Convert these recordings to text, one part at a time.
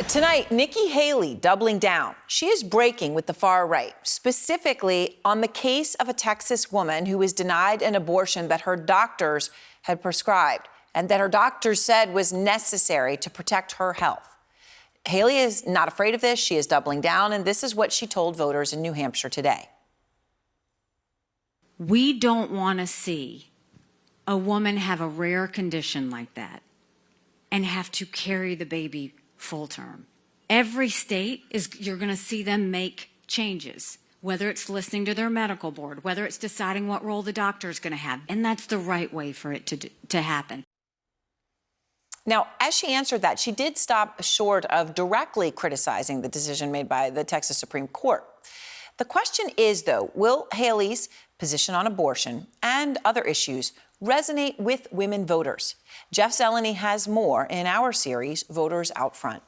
Tonight, Nikki Haley doubling down. She is breaking with the far right, specifically on the case of a Texas woman who was denied an abortion that her doctors had prescribed and that her doctors said was necessary to protect her health. Haley is not afraid of this. She is doubling down, and this is what she told voters in New Hampshire today. We don't want to see a woman have a rare condition like that and have to carry the baby full term. Every state you're going to see them make changes, whether it's listening to their medical board, whether it's deciding what role the doctor is going to have. And that's the right way for it to happen. Now, as she answered that, she did stop short of directly criticizing the decision made by the Texas Supreme Court. The question is, though, will Haley's position on abortion and other issues resonate with women voters? Jeff Zeleny has more in our series, Voters Out Front.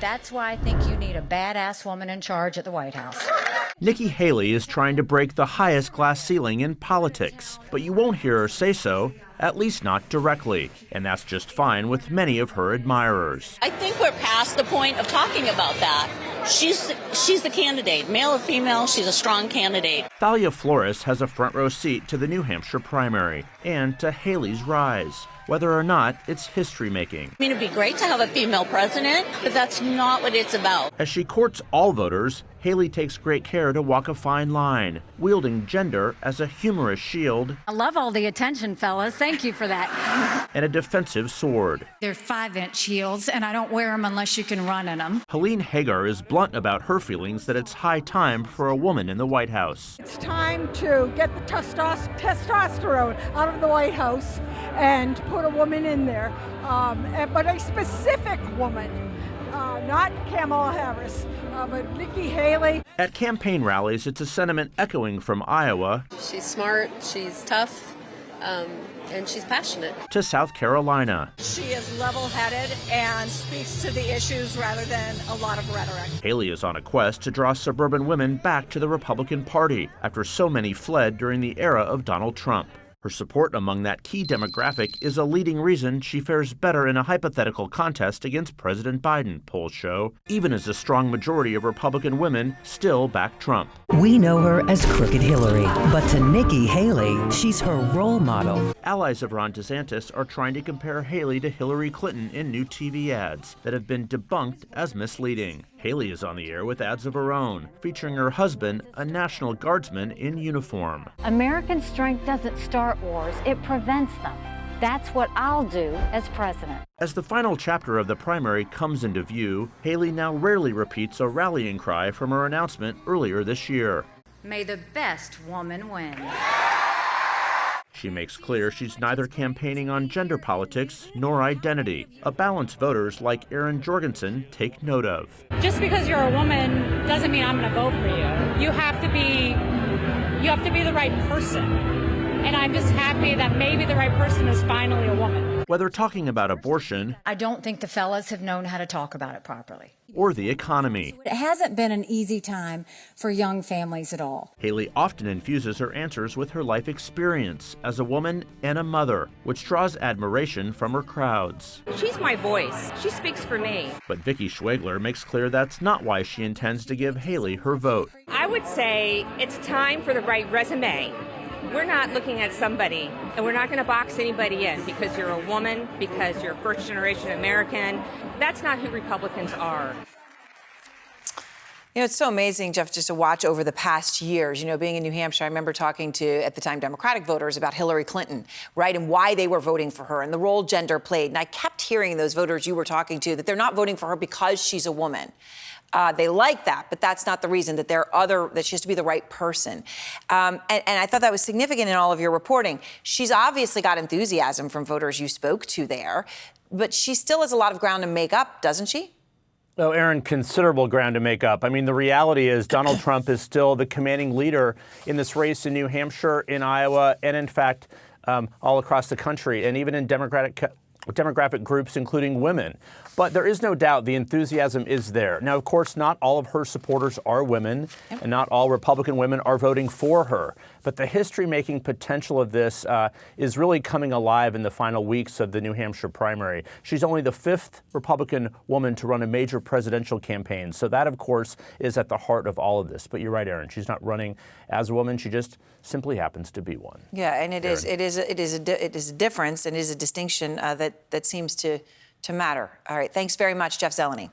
That's why I think you need a badass woman in charge at the White House. Nikki Haley is trying to break the highest glass ceiling in politics, but you won't hear her say so, at least not directly. And that's just fine with many of her admirers. I think we're past the point of talking about that. She's the candidate, male or female, she's a strong candidate. Thalia Flores has a front row seat to the New Hampshire primary and to Haley's rise, whether or not it's history-making. I mean, it'd be great to have a female president, but that's not what it's about. As she courts all voters, Haley takes great care to walk a fine line, wielding gender as a humorous shield. I love all the attention, fellas. Thank you for that. And a defensive sword. They're 5-inch heels, and I don't wear them unless you can run in them. Helene Hagar is blunt about her feelings that it's high time for a woman in the White House. It's time to get the testosterone out of the White House and put a woman in there, but a specific woman. Not Kamala Harris, but Nikki Haley. At campaign rallies, it's a sentiment echoing from Iowa. She's smart, she's tough, and she's passionate. To South Carolina. She is level-headed and speaks to the issues rather than a lot of rhetoric. Haley is on a quest to draw suburban women back to the Republican Party after so many fled during the era of Donald Trump. Her support among that key demographic is a leading reason she fares better in a hypothetical contest against President Biden, polls show, even as a strong majority of Republican women still back Trump. We know her as Crooked Hillary, but to Nikki Haley, she's her role model. Allies of Ron DeSantis are trying to compare Haley to Hillary Clinton in new TV ads that have been debunked as misleading. Haley is on the air with ads of her own, featuring her husband, a National Guardsman in uniform. American strength doesn't start wars, it prevents them. That's what I'll do as president. As the final chapter of the primary comes into view, Haley now rarely repeats a rallying cry from her announcement earlier this year. May the best woman win. She makes clear she's neither campaigning on gender politics nor identity, a balance voters like Aaron Jorgensen take note of. Just because you're a woman doesn't mean I'm going to vote for you. You have to be the right person. And I'm just happy that maybe the right person is finally a woman. Whether talking about abortion, I don't think the fellas have known how to talk about it properly. Or the economy. It hasn't been an easy time for young families at all. Haley often infuses her answers with her life experience as a woman and a mother, which draws admiration from her crowds. She's my voice. She speaks for me. But Vicki Schwegler makes clear that's not why she intends to give Haley her vote. I would say it's time for the right resume. We're not looking at somebody, and we're not going to box anybody in because you're a woman, because you're first-generation American. That's not who Republicans are. You know, it's so amazing, Jeff, just to watch over the past years. You know, being in New Hampshire, I remember talking to, at the time, Democratic voters about Hillary Clinton, right, and why they were voting for her and the role gender played. And I kept hearing those voters you were talking to that they're not voting for her because she's a woman. They like that, but that's not the reason, that that she has to be the right person. And I thought that was significant in all of your reporting. She's obviously got enthusiasm from voters you spoke to there, but she still has a lot of ground to make up, doesn't she? Oh, Aaron, considerable ground to make up. I mean, the reality is Donald Trump is still the commanding leader in this race in New Hampshire, in Iowa, and in fact, all across the country, and even in demographic groups, including women. But there is no doubt the enthusiasm is there. Now, of course, not all of her supporters are women, and not all Republican women are voting for her. But the history-making potential of this is really coming alive in the final weeks of the New Hampshire primary. She's only the 5th Republican woman to run a major presidential campaign. So that, of course, is at the heart of all of this. But you're right, Aaron. She's not running as a woman. She just simply happens to be one. Yeah, and it is a difference and is a distinction that seems to matter. All right, thanks very much, Jeff Zeleny.